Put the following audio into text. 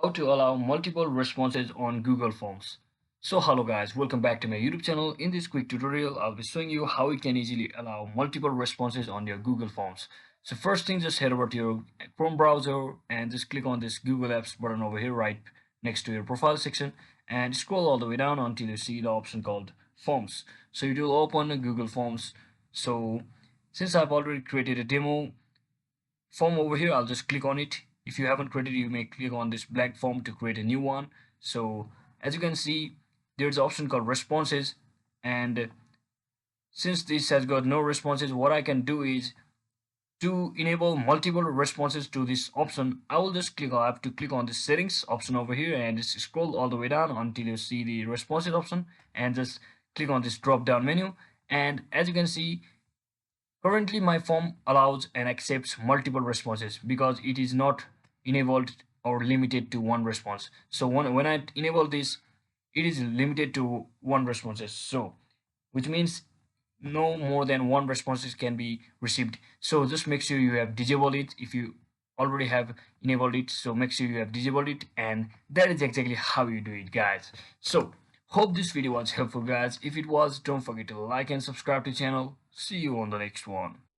How to allow multiple responses on Google Forms. So hello guys, welcome back to my YouTube channel. In this quick tutorial, I'll be showing you how you can easily allow multiple responses on your Google Forms. So first thing, just head over to your Chrome browser and just click on this Google Apps button over here right next to your profile section and scroll all the way down until you see the option called Forms. So it will open Google Forms. So since I've already created a demo form over here, I'll just click on it. If you haven't created, you may click on this black form to create a new one. So as you can see, there's an option called responses, and since this has got no responses, what I can do is to enable multiple responses to this option. I will just I have to click on the settings option over here and just scroll all the way down until you see the responses option and just click on this drop down menu. And as you can see, currently, my form allows and accepts multiple responses because it is not enabled or limited to one response. So when I enable this, it is limited to one responses. So which means no more than one responses can be received. So just make sure you have disabled it if you already have enabled it. So make sure you have disabled it, and that is exactly how you do it, guys. So hope this video was helpful, guys. If it was, don't forget to like and subscribe to the channel. See you on the next one.